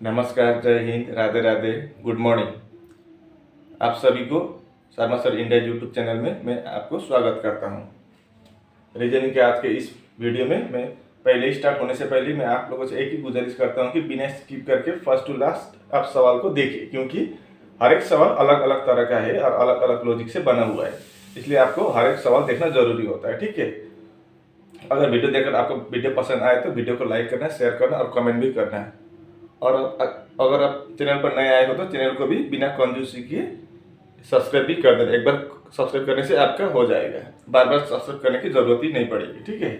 नमस्कार, जय Hind, Radhe Radhe, good morning. आप सभी को Sharma sir India YouTube channel में मैं आपको स्वागत करता हूं। रीजनिंग के आज के इस वीडियो में मैं पहले स्टार्ट होने से पहले मैं आप लोगों से एक ही गुजारिश करता हूं कि बिना स्किप करके फर्स्ट टू लास्ट आप सवाल को देखिए, क्योंकि हर एक सवाल अलग अलग तरह का है और अलग अलग लॉजिक से बना हुआ है, इसलिए आपको हर एक सवाल देखना जरूरी होता है। ठीक है, अगर वीडियो देखकर आपको वीडियो पसंद आए तो वीडियो को लाइक करना, शेयर करना और कमेंट भी करना है। और अगर आप चैनल पर नए आए हो तो चैनल को भी बिना कंजूसी किए सब्सक्राइब भी कर देना। एक बार सब्सक्राइब करने से आपका हो जाएगा, बार बार सब्सक्राइब करने की जरूरत ही नहीं पड़ेगी। ठीक है,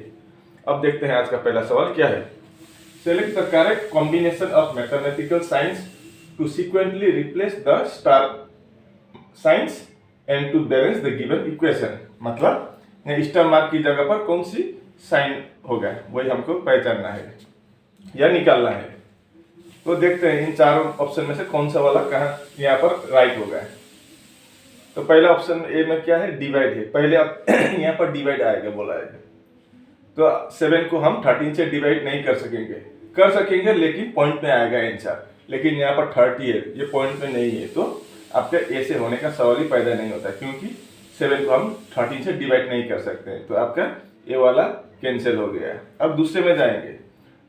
अब देखते हैं आज का पहला सवाल क्या है। Select the correct combination of mathematical signs to sequentially replace the star signs and to balance the given equation. मतलब स्टार मार्क की जगह पर कौन सी साइन होगा वही हमको पहचानना है या निकालना है। तो देखते हैं इन चारों ऑप्शन में से कौन सा वाला कहाँ यहाँ पर राइट होगा। तो पहला ऑप्शन ए में क्या है, डिवाइड है। पहले यहाँ पर डिवाइड आएगा बोला है, तो 7 को हम 13 से डिवाइड नहीं कर सकेंगे लेकिन पॉइंट में आएगा आंसर। लेकिन यहाँ पर 30 है, ये पॉइंट में नहीं है, तो आपका ए से होने का सवाल ही पैदा नहीं होता, क्योंकि 7 को हम 13 से डिवाइड नहीं कर सकते। तो आपका ए वाला कैंसिल हो गया। अब दूसरे में जाएंगे।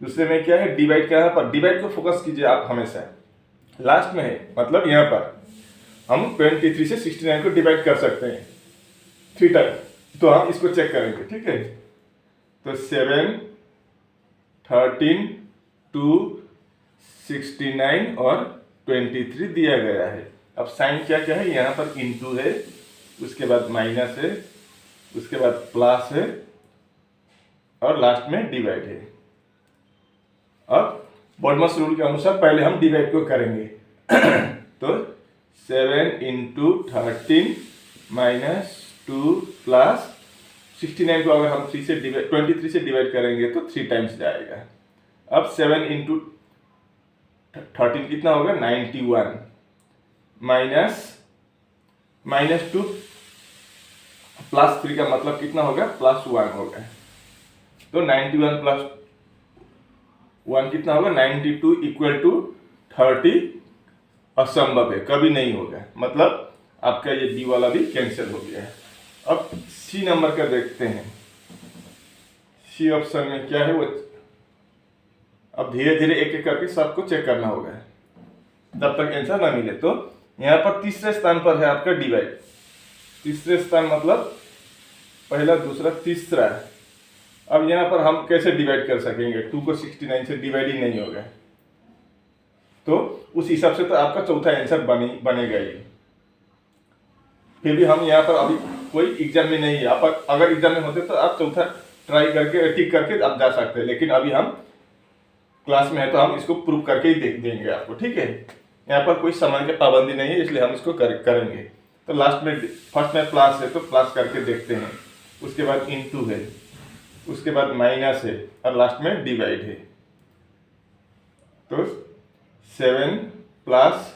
दूसरे में क्या है, डिवाइड। यहाँ पर डिवाइड को फोकस कीजिए आप हमेशा, लास्ट में है। मतलब यहाँ पर हम 23 से 69 को डिवाइड कर सकते हैं 3 टाइम, तो हम इसको चेक करेंगे। ठीक है, तो 7, 13, 2, 69 और 23 दिया गया है। अब साइन क्या क्या है, यहाँ पर इनटू है, उसके बाद माइनस है, उसके बाद प्लस है और लास्ट में डिवाइड है। अब बॉडमस रूल के अनुसार पहले हम डिवाइड को करेंगे। तो 7 इंटू 13 माइनस 2 प्लस 69 को अगर हम 23 से डिवाइड करेंगे तो 3 टाइम्स जाएगा। अब 7 इंटू 13 कितना होगा, 91 माइनस 2 प्लस 3 का मतलब कितना होगा, +1 होगा। तो 91 प्लस 1 कितना होगा, 92 इक्वल टू 30 असंभव है, कभी नहीं होगा। मतलब आपका ये डी वाला भी कैंसिल हो गया है। अब सी नंबर का देखते हैं। सी ऑप्शन में क्या है वो, अब धीरे धीरे एक एक करके सबको चेक करना होगा जब तक आंसर ना मिले। तो यहाँ पर तीसरे स्थान पर है आपका डिवाइड। तीसरे स्थान मतलब पहला, दूसरा, तीसरा। अब यहाँ पर हम कैसे डिवाइड कर सकेंगे, 2 को 69 से डिवाइड ही नहीं होगा, तो उस हिसाब से तो आपका चौथा आंसर बनेगा ही। फिर भी हम यहाँ पर अभी कोई एग्जाम में नहीं है, आप अगर एग्जाम में होते तो आप चौथा ट्राई करके टिक करके आप जा सकते हैं, लेकिन अभी हम क्लास में है तो हम इसको प्रूव करके ही देख देंगे आपको। ठीक है, यहाँ पर कोई समय की पाबंदी नहीं है, इसलिए हम इसको करेंगे। तो लास्ट में फर्स्ट में प्लस है तो प्लस करके देखते हैं, उसके बाद इनटू है, उसके बाद माइनस है और लास्ट में डिवाइड है। तो 7 प्लस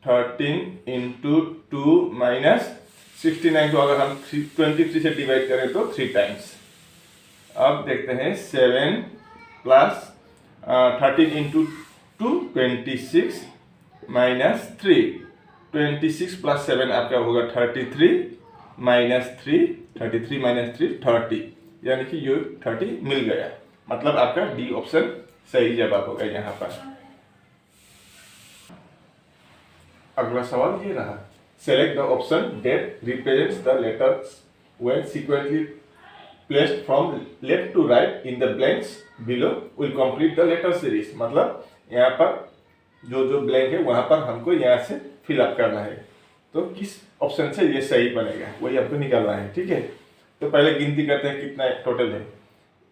13 इंटू 2 माइनस 69 को अगर हम 23 से डिवाइड करें तो 3 टाइम्स। अब देखते हैं 7 प्लस 13 इंटू 2 26 माइनस 3, 26 प्लस 7 आपका होगा 33 माइनस 3, 33 माइनस 3 30, यानी कि ये 30 मिल गया। मतलब आपका डी ऑप्शन सही जवाब होगा यहाँ पर। अगला सवाल ये रहा, select the option that represents the letters when sequentially placed from left to right in the blanks below will complete the letter series. मतलब यहाँ पर जो जो ब्लैंक है वहां पर हमको यहाँ से फिलअप करना है, तो किस ऑप्शन से ये सही बनेगा वही हमको निकालना है। ठीक है, तो पहले गिनती करते हैं कितना टोटल है।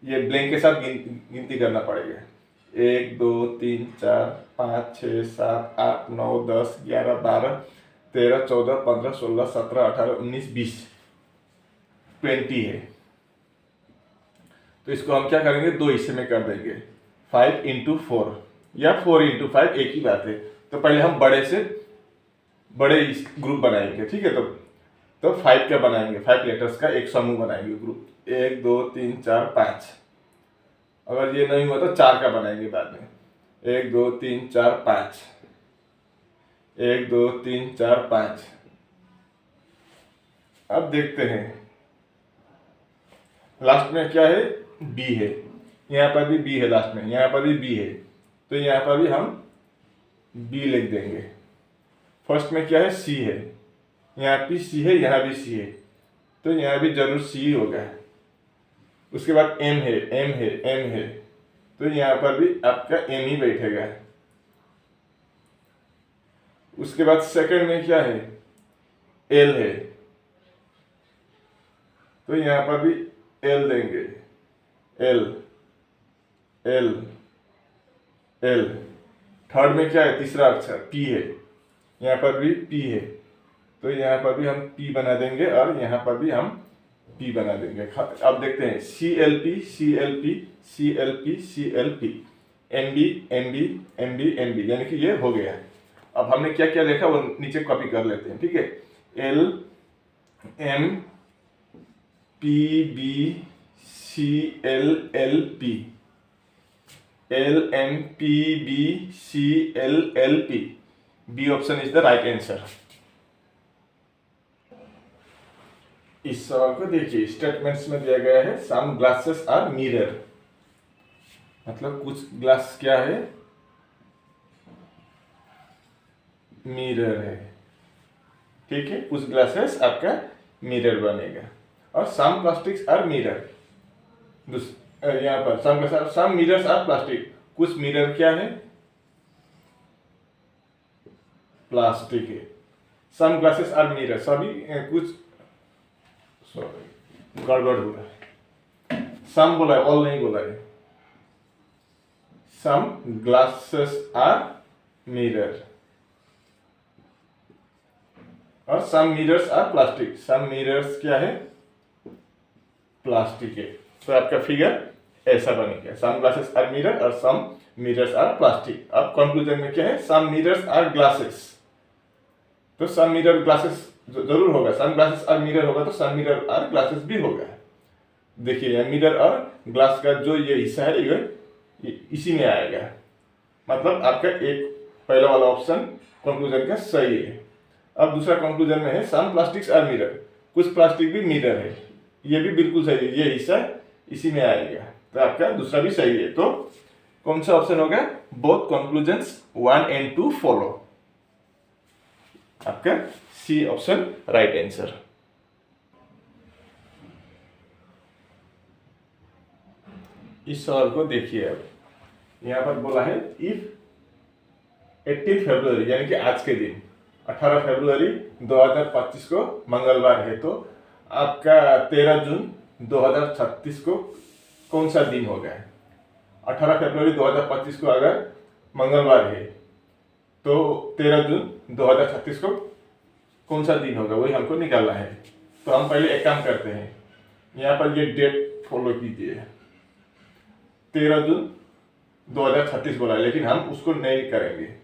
ये ब्लैंक के साथ गिनती करना पड़ेगा। 1 2 3 4 5 6 7 8 9 10 11 12 13 14 15 16 17 18 19 20 20 है। तो इसको हम क्या करेंगे, 2 हिस्से में कर देंगे, 5 इंटू 4 या 4 इंटू 5 एक ही बात है। तो पहले हम बड़े ग्रुप बनाएंगे। ठीक है, तो 5 का बनाएंगे, 5 लेटर्स का एक समूह बनाएंगे ग्रुप, 1 2 3 4 5। अगर ये नहीं हुआ तो 4 का बनाएंगे बाद में। 1 2 3 4 5, 1 2 3 4 5। अब देखते हैं लास्ट में क्या है, बी है, यहाँ पर भी बी है, लास्ट में यहाँ पर भी बी है, तो यहाँ पर भी हम बी लिख देंगे। फर्स्ट में क्या है, सी है, यहाँ भी सी है, यहाँ भी सी है, तो यहाँ भी जरूर सी होगा। उसके बाद एम है, एम है, एम है, तो यहाँ पर भी आपका एम ही बैठेगा। उसके बाद सेकंड में क्या है, एल है, तो यहाँ पर भी एल देंगे, एल एल एल। थर्ड में क्या है, तीसरा अक्षर पी है, यहाँ पर भी पी है, तो यहाँ पर भी हम पी बना देंगे और यहाँ पर भी हम पी बना देंगे। अब देखते हैं C L P, C L P, C L P, C L P, M B, M B, M B, M B, यानी कि ये हो गया। अब हमने क्या क्या लिखा वो नीचे कॉपी कर लेते हैं, ठीक है। L M P B C L L P, L M P B C L L P, B option is the right answer. इस सवाल को देखिए, स्टेटमेंट्स में दिया गया है सम ग्लासेस आर मिरर, मतलब कुछ ग्लास क्या है, मिरर है, ठीक है। कुछ ग्लासेस आपका मिरर बनेगा। और सम प्लास्टिक्स आर मिरर, यहाँ पर सम मिरर्स आर प्लास्टिक, कुछ मिरर क्या है, प्लास्टिक है। सम ग्लासेस आर मिरर, सभी कुछ, सॉरी गड़बड़ हुआ है, सम बोला है, ऑल नहीं बोला है। सम ग्लासेस आर मिरर और some mirrors are plastic, some mirrors क्या है, प्लास्टिक है। तो आपका फिगर ऐसा बनेगा, सम ग्लासेस आर मिरर और सम मिरर्स आर प्लास्टिक। अब कंक्लूजन में क्या है, सम मिरर्स आर ग्लासेस, तो सम मिरर ग्लासेस जरूर होगा, सम ग्लासेस आर मिरर होगा तो सम मिरर आर ग्लासेस भी होगा। देखिए मिरर और ग्लास का जो ये हिस्सा है ये इसी में आएगा, मतलब आपका एक पहला वाला ऑप्शन कंक्लूजन का सही है। अब दूसरा कंक्लूजन में है सम प्लास्टिक्स आर मिरर, कुछ प्लास्टिक भी मिरर है, ये भी बिल्कुल सही है, ये हिस्सा इसी में आएगा, तो आपका दूसरा भी सही है। तो कौन सा ऑप्शन होगा, बोथ कंक्लूजन्स 1 and 2 फॉलो, आपका सी ऑप्शन राइट आंसर। इस सवाल को देखिए, अब यहाँ पर बोला है इफ 18 फरवरी यानी कि आज के दिन 18 फरवरी 2025 को मंगलवार है, तो आपका 13 जून 2036 को कौन सा दिन होगा। 18 फरवरी 2025 को अगर मंगलवार है तो 13 जून 2036 को कौन सा दिन होगा, वही हमको निकालना है। तो हम पहले एक काम करते हैं, यहाँ पर ये डेट फॉलो कीजिए, 13 जून 2036 बोला है, लेकिन हम उसको नहीं करेंगे,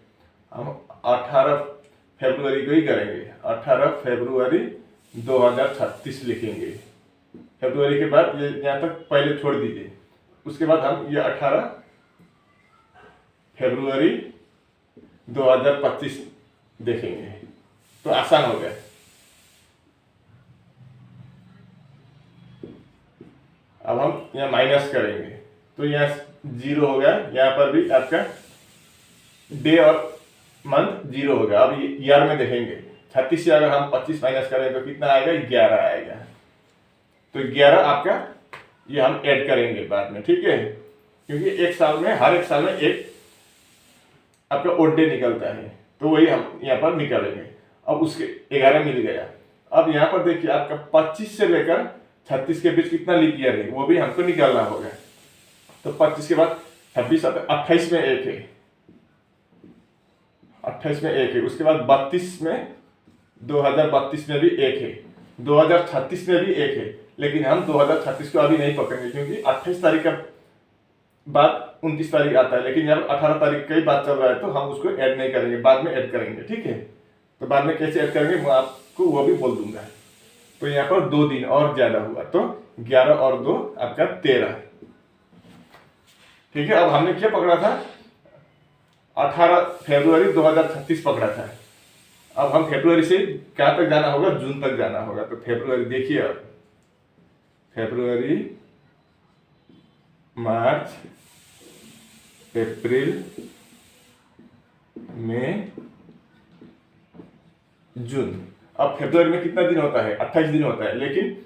हम 18 फरवरी को ही करेंगे। 18 फरवरी 2036 लिखेंगे, फरवरी के बाद ये यहाँ तक पहले छोड़ दीजिए, उसके बाद हम ये 18 फरवरी 2025 देखेंगे, तो आसान हो गया। अब हम यहाँ माइनस करेंगे, तो यहाँ 0 हो गया, यहाँ पर भी आपका डे और मंथ 0 होगा। अब ईयर में देखेंगे, 36 से अगर हम 25 माइनस करें तो कितना आएगा, 11 आएगा, तो 11 आपका ये हम ऐड करेंगे बाद में, ठीक है, क्योंकि एक साल में, हर एक साल में एक आपका ओड डे निकलता है, तो वही हम यहाँ पर निकालेंगे। अब उसके 11 मिल गया। अब यहाँ पर देखिए आपका 25 से लेकर 36 के बीच कितना लीप ईयर है, वो भी हमको निकालना होगा। तो 25 के बाद 26, 28 में एक है, 28 में एक है, उसके बाद 32 में, 2032 में भी एक है, 2036 में भी एक है, लेकिन हम 2036 को अभी नहीं पकड़ेंगे क्योंकि 28 तारीख का बाद 29 तारीख आता है, लेकिन यहाँ 18 तारीख का ही बात चल रहा है, तो हम उसको ऐड नहीं करेंगे, बाद में ऐड करेंगे, ठीक है। तो बाद में कैसे ऐड करेंगे मैं आपको वो भी बोल दूंगा। तो यहाँ पर 2 दिन और ज्यादा हुआ, तो 11 और 2 आपका 13, ठीक है। अब हमने क्या पकड़ा था, 18 फरवरी 2036 पकड़ा था। अब हम फरवरी से क्या तक जाना होगा, जून तक जाना होगा। तो फरवरी देखिए, अब फरवरी, मार्च, अप्रैल, मई, जून। अब फरवरी में कितना दिन होता है, 28 दिन होता है, लेकिन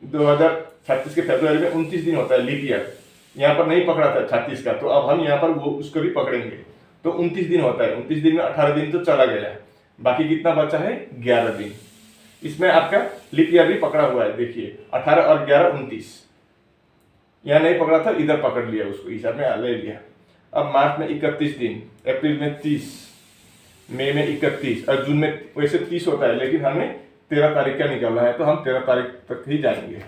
2036 के फरवरी में 29 दिन होता है, लीप ईयर। यहाँ पर नहीं पकड़ा था 36 का, तो अब हम यहाँ पर वो उसको भी पकड़ेंगे। तो 29 दिन होता है, 29 दिन में 18 दिन तो चला गया, बाकी कितना बचा है, 11 दिन। इसमें आपका लीप ईयर भी पकड़ा हुआ है, देखिए 18 और 11 29। यहाँ नहीं पकड़ा था, इधर पकड़ लिया, उसको हिसाब में ले लिया। अब मार्च में 31 दिन, अप्रैल में 30, मई में 31 और जून में वैसे 30 होता है, लेकिन हमें 13 तारीख का निकालना है, तो हम 13 तारीख तक ही जाएंगे।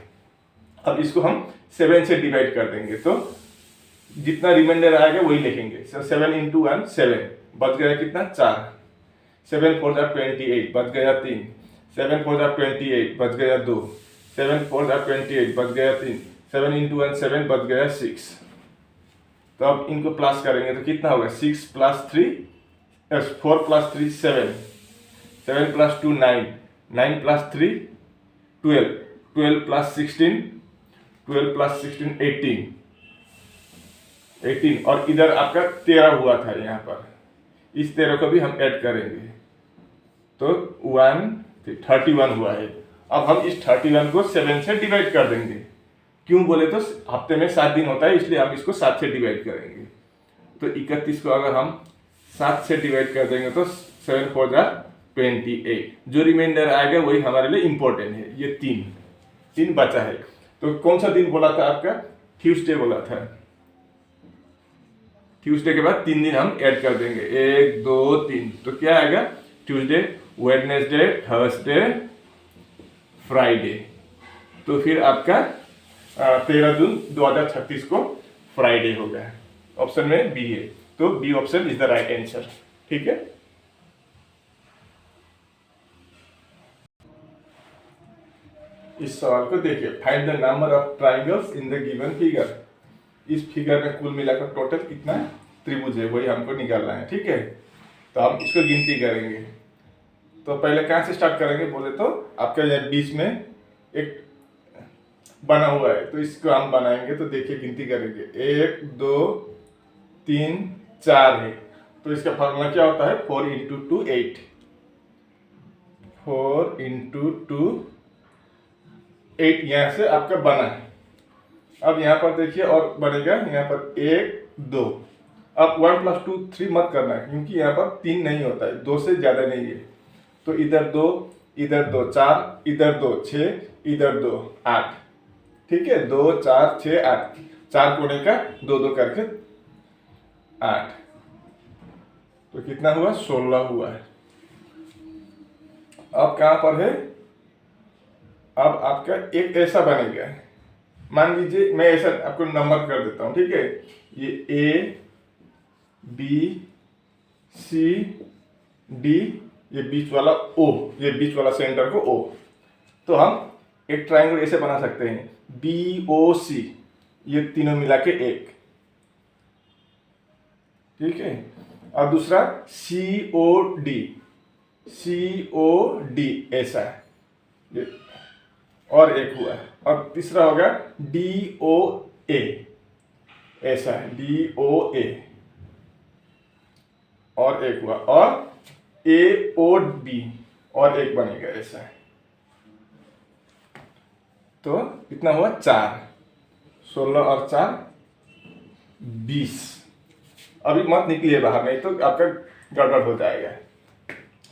अब इसको हम 7 से डिवाइड कर देंगे, तो जितना रिमाइंडर आएगा वही लिखेंगे। 7 इंटू 1 7, बच गया कितना, 4। 7 4 28, बच गया 3। 7 4 28, बच गया 2। 7 4 28, बच गया 3। 7 इंटू 1 7, बच गया 6। तो अब इनको प्लस करेंगे तो कितना होगा, 6 plus 3 4 plus 3 7, 7 plus 2 9, 9 plus 3 12, 12 plus 16, 12 plus 16 18, 18। और इधर आपका 13 हुआ था, यहाँ पर इस 13 को भी हम ऐड करेंगे, तो 31 हुआ है। अब हम इस 31 को 7 से डिवाइड कर देंगे। क्यों बोले तो हफ्ते में 7 दिन होता है, इसलिए हम इसको 7 से डिवाइड करेंगे। तो 31 को अगर हम 7 से डिवाइड कर देंगे तो 7 4 28। जो रिमाइंडर आएगा वही हमारे लिए इंपॉर्टेंट है। ये 3 बचा है। तो कौन सा दिन बोला था आपका, ट्यूसडे बोला था। ट्यूसडे के बाद 3 दिन हम ऐड कर देंगे, 1 2 3। तो क्या आएगा, ट्यूसडे, वेडनेसडे, थर्सडे, फ्राइडे। तो फिर आपका 13 जून 2036 को फ्राइडे होगा। ऑप्शन में बी है, तो B option is the right answer. ठीक है। इस सवाल को देखिए, find the number of triangles in the given figure. इस फिगर में कुल मिलाकर टोटल कितना त्रिभुज है, वही हमको निकालना है। ठीक है, तो हम इसको गिनती करेंगे। तो पहले कहाँ से स्टार्ट करेंगे बोले तो आपका यहाँ बीच में एक बना हुआ है, तो इसको हम बनाएंगे। तो देखिए गिनती करेंगे, 1 2 3 4 है। तो इसका फॉर्मूला क्या होता है, 4 इंटू 2 8, 4 इंटू 2 8। यहाँ से आपका बना है। अब यहाँ पर देखिए और बनेगा, यहाँ पर 1 2। अब 1 + 2 3 मत करना है, क्योंकि यहाँ पर 3 नहीं होता है, 2 से ज्यादा नहीं है। तो इधर 2, इधर 2 4, इधर 2 6, इधर 2 8। ठीक है, 2 4 6 8, 4 कोने का 2 2 करके 8। तो कितना हुआ, 16 हुआ है। अब कहां पर है, अब आपका एक ऐसा बनेगा। मान लीजिए मैं ऐसा आपको नंबर कर देता हूं। ठीक है, ये A B C D, ये बीच वाला O, ये बीच वाला सेंटर को O। तो हम एक ट्राइंगल ऐसे बना सकते हैं, BOC, ये तीनों मिला के एक। ठीक है, और दूसरा COD ऐसा है, और एक हुआ। और तीसरा होगा DOA, ऐसा है, DOA, और एक हुआ। और AOB, और एक बनेगा ऐसा है। तो कितना हुआ, 4। 16 और 4 20। अभी मत निकलिए बाहर, नहीं तो आपका गड़बड़ हो जाएगा।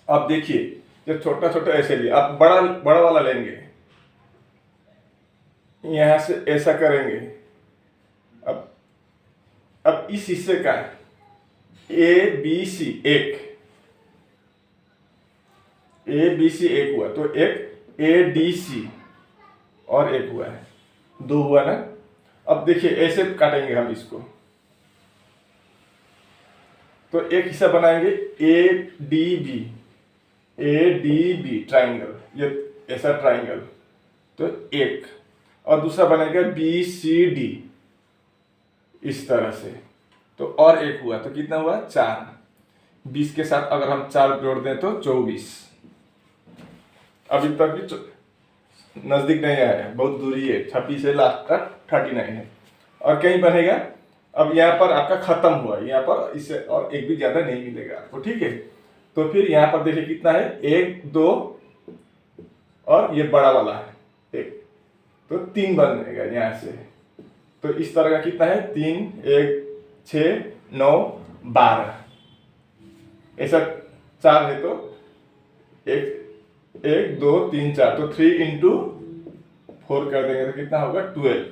अब देखिए, जब छोटा छोटा ऐसे लिया, आप बड़ा वाला लेंगे, यहां से ऐसा करेंगे। अब इस हिस्से का ABC एक, ABC एक हुआ, तो एक ADC और एक हुआ है, 2 हुआ ना। अब देखिए ऐसे काटेंगे हम इसको, तो एक हिस्सा बनाएंगे ADB ट्राइंगल, ये ऐसा ट्राइंगल, तो एक। और दूसरा बनेगा BCD इस तरह से, तो और एक हुआ, तो कितना हुआ, 4। 20 के साथ अगर हम 4 जोड़ दें तो 24। अभी तक भी नजदीक नहीं आया है, बहुत दूरी है। 26 से लास्ट तक 39 है और कहीं बनेगा। अब यहाँ पर आपका खत्म हुआ, यहाँ पर इससे और एक भी ज्यादा नहीं मिलेगा आपको, ठीक है। तो फिर यहाँ पर देखिए कितना है, 1 2 और ये बड़ा वाला है 1, तो 3 बनेगा यहाँ से। तो इस तरह का कितना है, 3 1 6 9 12, ऐसा 4 है तो 1 1 2 3 4, तो 3 इंटू 4 कर देंगे तो कितना होगा 12।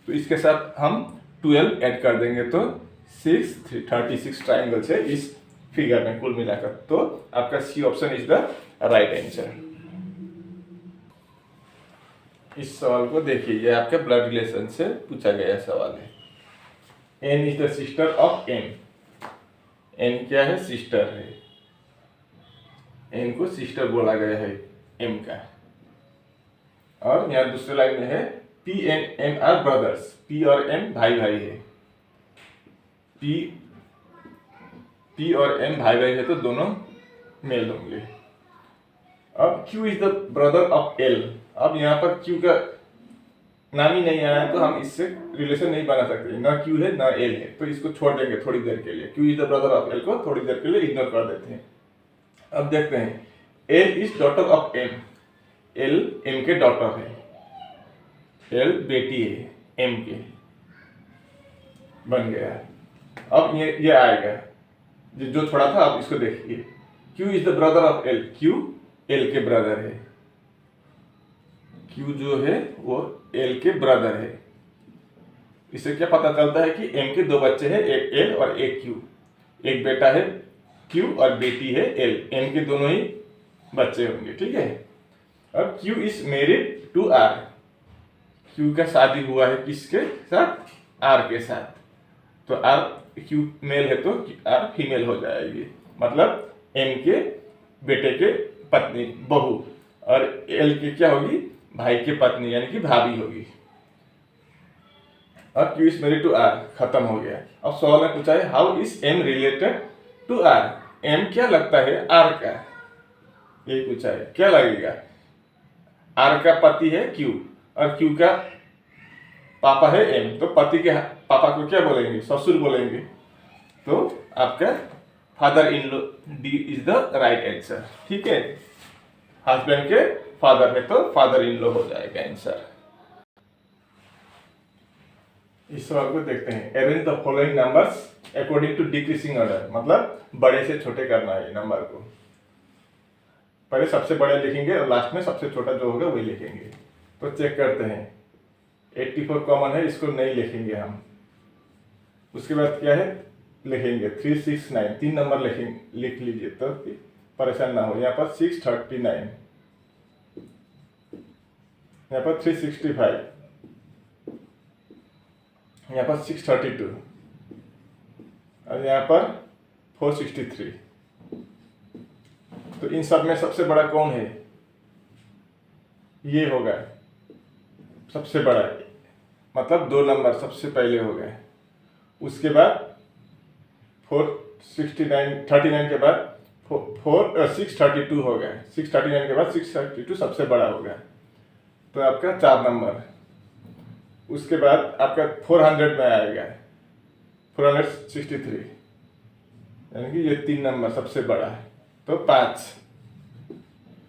तो इसके साथ हम 12 ऐड कर देंगे तो 36 ट्राइंगल्स है इस फिगर में कुल मिलाकर। तो आपका C option is the right answer. इस सवाल को देखिए, ये आपके ब्लड रिलेशन से पूछा गया सवाल है। N is the sister of M. N क्या है, सिस्टर है। एन को सिस्टर बोला गया है एम का। और यहाँ दूसरे लाइन में है P and M are brothers. P और एम भाई भाई है। पी और एम भाई भाई है तो दोनों मेल होंगे। अब Q is the brother of L। अब यहाँ पर Q का नाम ही नहीं आया तो हम इससे रिलेशन नहीं बना सकते, ना Q है ना L है, तो इसको छोड़ देंगे थोड़ी देर के लिए। Q is the brother of L को थोड़ी देर के लिए इग्नोर कर देते हैं। अब देखते हैं, L is daughter of M। L M के डॉटर है, L बेटी है M के, बन गया। अब ये आएगा जो छोड़ा था, आप इसको देखिए। Q is the brother of L। Q L के ब्रदर है। Q जो है वो L के ब्रदर है। इससे क्या पता चलता है कि M के 2 बच्चे हैं, एक L और एक Q। एक बेटा है Q और बेटी है L। M के दोनों ही बच्चे होंगे, ठीक है। अब Q is married to R। Q का शादी हुआ है किसके साथ, R के साथ। तो R Q मेल है तो R फीमेल हो जाएगी, मतलब M के बेटे के पत्नी बहू, और L की क्या होगी, भाई के पत्नी यानी कि भाभी होगी। अब Q is married to R खत्म हो गया। अब सवाल में पूछा है how is M related to R। M क्या लगता है R का, यही पूछा है। क्या लगेगा, R का पति है Q और Q का पापा है M, तो पति के पापा को क्या बोलेंगे, ससुर बोलेंगे। तो आपका father in law, D is the right answer, ठीक है। हस्बैंड के फादर है तो फादर इन लॉ हो जाएगा आंसर। इस सवाल को देखते हैं। Arrange the following numbers according to decreasing order, मतलब बड़े से छोटे करना है नंबर को। पहले सबसे बड़े लिखेंगे और लास्ट में सबसे छोटा जो होगा वही लिखेंगे। तो चेक करते हैं। 84 कॉमन है, इसको नहीं लिखेंगे हम। उसके बाद क्या है, लिखेंगे 369, 3 नंबर लिख लीजिए तो परेशान ना हो। यहाँ पर 639, यहाँ पर 365, यहाँ पर 632 और यहाँ पर 463। तो इन सब में सबसे बड़ा कौन है, ये होगा सबसे बड़ा, मतलब 2 नंबर सबसे पहले हो गए। उसके बाद 39 के बाद 632 हो गया। 639 के बाद 632 सबसे बड़ा हो गया, तो आपका 4 नंबर। उसके बाद आपका 400 में आएगा 463, यानी कि ये 3 नंबर सबसे बड़ा है, तो 5।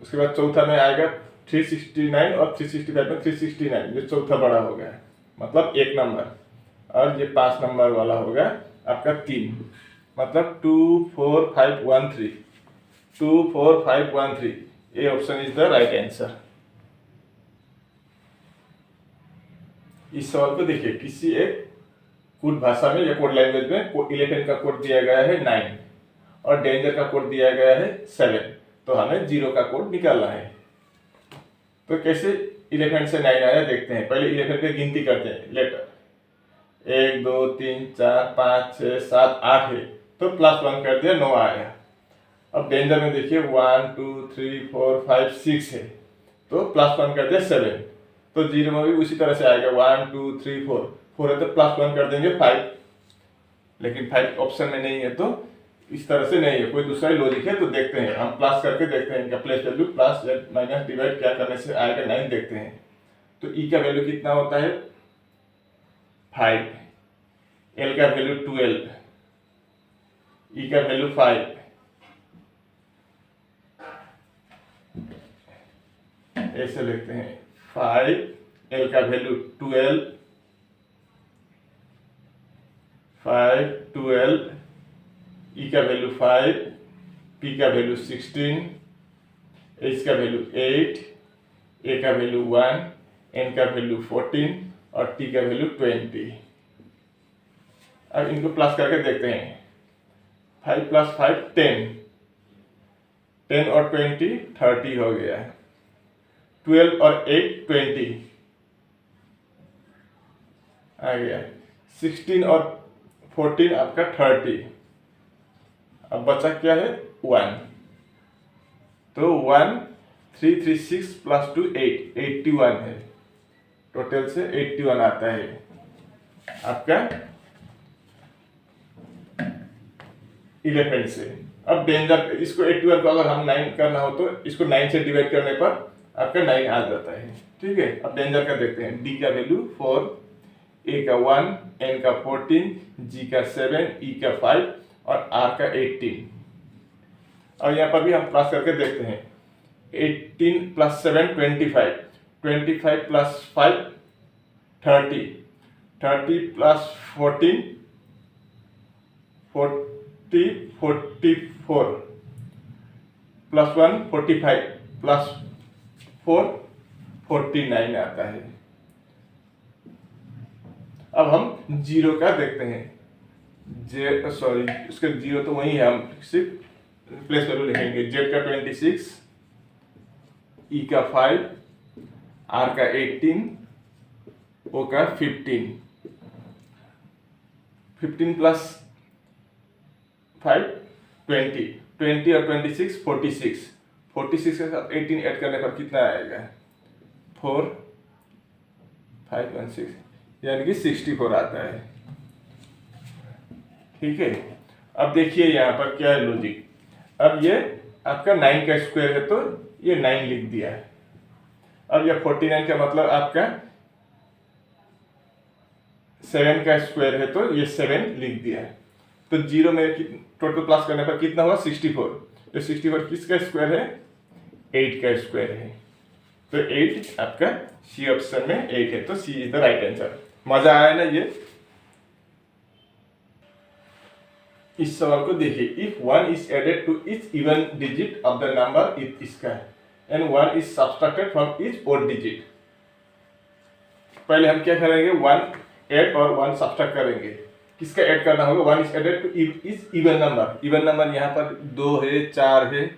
उसके बाद चौथा में आएगा 369 और 365 में 369, ये चौथा बड़ा हो गया, मतलब 1 नंबर। और ये 5 नंबर वाला होगा आपका 3, मतलब 24513, 24513। ये option is the right answer. इस सवाल को देखिए, किसी एक कोड भाषा में या कोड लैंग्वेज में इलेफेंट का कोड दिया गया है 9 और डेंजर का कोड दिया गया है 7, तो हमें 0 का कोड निकालना है। तो कैसे इलेफेंट से 9 आया देखते हैं। पहले इलेफेंट की गिनती करते हैं, लेटर 1 2 3 4 5 6 7 8 है, तो +1 कर दिया, 9 आया। अब डेंजर में देखिए 1 2 3 4 5 6 है, तो +1 कर दिया 7, तो 0 में भी उसी तरह से आएगा 1 2 3 4 है तो +1 कर देंगे 5, लेकिन 5 ऑप्शन में नहीं है तो इस तरह से नहीं है, कोई दूसरा ही लॉजिक है। तो देखते हैं, हम प्लस करके देखते हैं इनका प्लेस वैल्यू, प्लस या माइनस डिवाइड क्या करने से आएगा 9 देखते हैं। तो ई का वैल्यू कितना होता है 5, एल का वैल्यू 12, ई का वैल्यू 5, ऐसे लिखते हैं 5, एल का वैल्यू 12, 5, 12, ई का वैल्यू 5, पी का वैल्यू 16, एच का वैल्यू 8, ए का वैल्यू 1, एन का वैल्यू 14 और टी का वैल्यू 20। अब इनको प्लस करके देखते हैं, 5 + 5 10, 10 और 20 30 हो गया, 12 और 8 20 आ गया, 16 और 14 आपका 30। अब बचा क्या है 1, तो 1 3 3 6 + 2 8 81 है, टोटल से 81 आता है आपका 11 से। अब डेंजर, इसको 81 को अगर हम 9 करना हो तो इसको 9 से डिवाइड करने पर आपका 9 आ जाता है। ठीक है, अब डेंजर का देखते हैं। डी का वैल्यू 4, ए का 1, एन का 14, जी का 7, ई का 5 और आर का 18। और यहाँ पर भी हम प्लस करके देखते हैं, 18 + 7 25, 25 + 5 30, 30 + 14 44 + 1 45 + 4 49 आता है। अब हम जीरो का देखते हैं, उसके जीरो तो वही है, हम सिर्फ प्लेस वैल्यू लिखेंगे। जेड का 26, ई का 5, आर का 18, ओ का 15, 15 + 5 20, 20 और 26 46, 46 के साथ 18 ऐड करने पर कितना आएगा 4 5 1 6, यानी कि 64 आता है। ठीक है, अब देखिए यहाँ पर क्या है लॉजिक। अब ये आपका 9 का स्क्वायर है तो ये 9 लिख दिया है। अब ये 49 का मतलब आपका 7 का स्क्वायर है तो ये 7 लिख दिया है। तो जीरो में टोटल प्लस करने पर कितना होगा 64। तो 64 किसका स्क्वायर है 8 का स्क्वायर है। तो 8 आपका सी ऑप्शन में 8 है, तो C is the right answer. मजा आया ना ये। इस सवाल को देखिए, if 1 is added to each even digit of the number इसका and 1 is subtracted from each odd digit. पहले हम क्या करेंगे 1 ऐड और 1 सब्सट्रैक्ट करेंगे। किसका ऐड करना होगा 1 is added to each even number. Even number यहाँ पर 2 है, 4 है,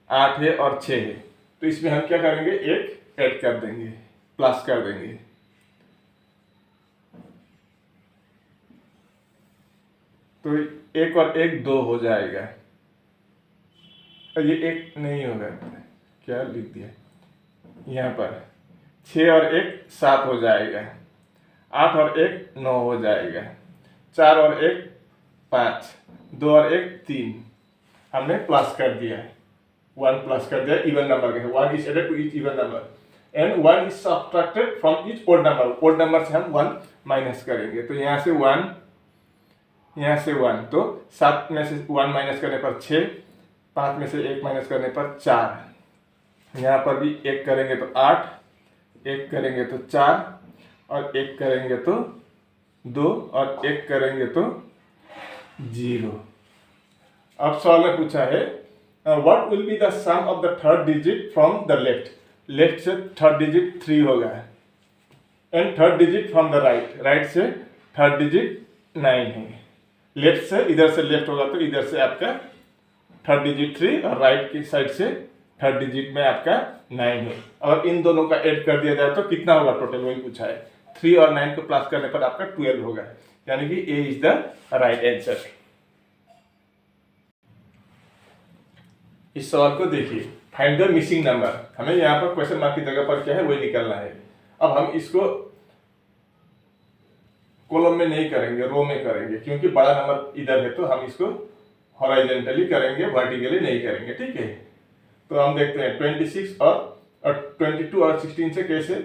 8 है और 6 है। तो इसमें हम क्या करेंगे एक ऐड कर देंगे, प्लस कर देंगे। तो 1 और 1 2 हो जाएगा। ये 1 नहीं होगा, क्या लिख दिया यहाँ पर। 6 और 1 7 हो जाएगा, 8 और 1 9 हो जाएगा, 4 और 1 5, 2 और 1 3। हमने प्लस कर दिया, 1 प्लस कर दिया इवन नंबर के। 1 is added to each even number and 1 is subtracted from each odd number. Odd number से हम 1 माइनस करेंगे। तो यहाँ से 1, यहाँ से 1, तो 7 में से 1 माइनस करने पर 6, 5 में से 1 माइनस करने पर 4। यहाँ पर भी 1 करेंगे तो 8, 1 करेंगे तो 4 और 1 करेंगे तो 2 और 1 करेंगे तो 0। अब सवाल में पूछा है what will be the sum of the third digit from the left. Left से थर्ड डिजिट 3 होगा and third digit from the right. Right से थर्ड डिजिट 9 है। लेफ्ट से इधर से लेफ्ट होगा तो इधर से आपका थर्ड डिजिट 3 और राइट की साइड से थर्ड डिजिट में आपका 9 है। और इन दोनों का ऐड कर दिया जाए तो कितना होगा टोटल, वही पूछा है। 3 और 9 को प्लस करने पर आपका 12 होगा, यानी कि ए इज द राइट आंसर। इस सवाल को देखिए, फाइंड द मिसिंग नंबर। हमें यहाँ पर क्वेश्चन मार्क की जगह पर क्या है वही निकलना है। अब हम इसको कॉलम में नहीं करेंगे, रो में करेंगे, क्योंकि बड़ा नंबर इधर है तो हम इसको हॉरिजॉन्टली करेंगे, वर्टिकली नहीं करेंगे, ठीक है। तो हम देखते हैं 26 और 22 और 16 से कैसे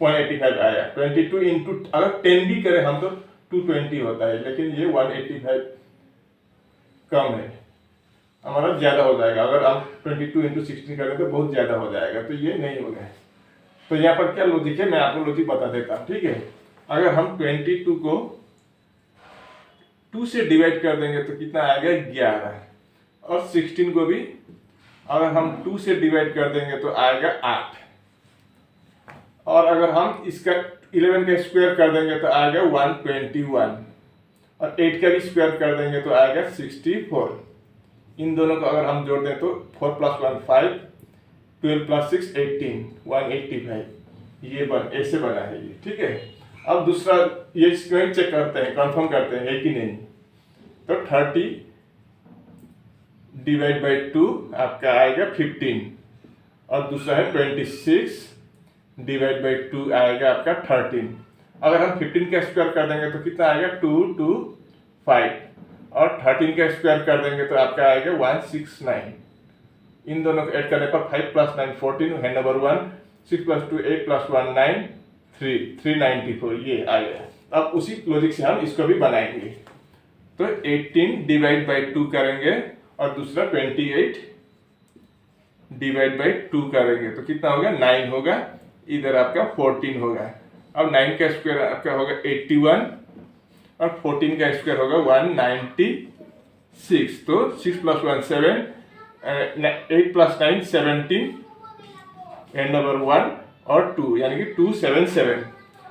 185 आया। 22 इंटू अगर 10 भी करें हम तो 220 होता है, लेकिन ये 185 कम है, हमारा ज़्यादा हो जाएगा। अगर हम 22 इंटू 16 करें तो बहुत ज़्यादा हो जाएगा, तो ये नहीं होगा। तो यहाँ पर क्या लॉजिक है, मैं आपको लॉजिक बता देता हूँ, ठीक है। अगर हम 22 को 2 से डिवाइड कर देंगे तो कितना आएगा 11, और 16 को भी अगर हम 2 से डिवाइड कर देंगे तो आएगा 8, और अगर हम इसका 11 का स्क्वायर कर देंगे तो आएगा 121, और 8 का भी स्क्वायर कर देंगे तो आएगा 64। इन दोनों को अगर हम जोड़ दें तो 4 + 1 5, 12 + 6 18, 185 ये ऐसे बना है ये, ठीक है। अब दूसरा ये स्क्वायर चेक करते हैं, कंफर्म करते हैं है कि नहीं। तो 30 डिवाइड बाई 2 आपका आएगा 15, और दूसरा है 26 डिवाइड बाई 2 आएगा आपका 13। अगर हम 15 का स्क्वायर कर देंगे तो कितना आएगा 225, और 13 का स्क्वायर कर देंगे तो आपका आएगा 169। इन दोनों को ऐड करने पर 5 + 9 14 है नंबर 1, 6 + 2 8 + 1 9 3 394 ये आएगा। अब उसी लॉजिक से हम इसको भी बनाएंगे। तो 18 डिवाइड बाई 2 करेंगे, और दूसरा 28 डिवाइड बाई 2 करेंगे तो कितना होगा 9 होगा, इधर आपका 14 होगा। अब 9 का स्क्वायर आपका होगा 81, और 14 का स्क्वायर होगा 196। तो 6 + 1 7, 8 + 9 17, एंड नंबर 1 और 2 यानी कि 277।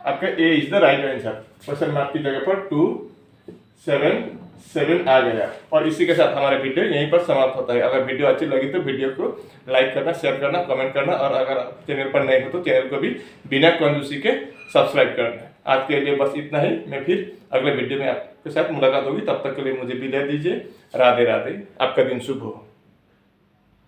आपका a is the right answer. Question mark की जगह पर 277 आ गया। और इसी के साथ हमारा वीडियो यहीं पर समाप्त होता है। अगर वीडियो अच्छी लगी तो वीडियो को लाइक करना, शेयर करना, कमेंट करना, और अगर चैनल पर नए हो तो चैनल को भी बिना कंजूसी के सब्सक्राइब करना। आज के लिए बस इतना ही। मैं फिर अगले वीडियो में आपके साथ मुलाकात होगी, तब तक के लिए मुझे विदाई दीजिए। राधे राधे, आपका दिन शुभ हो।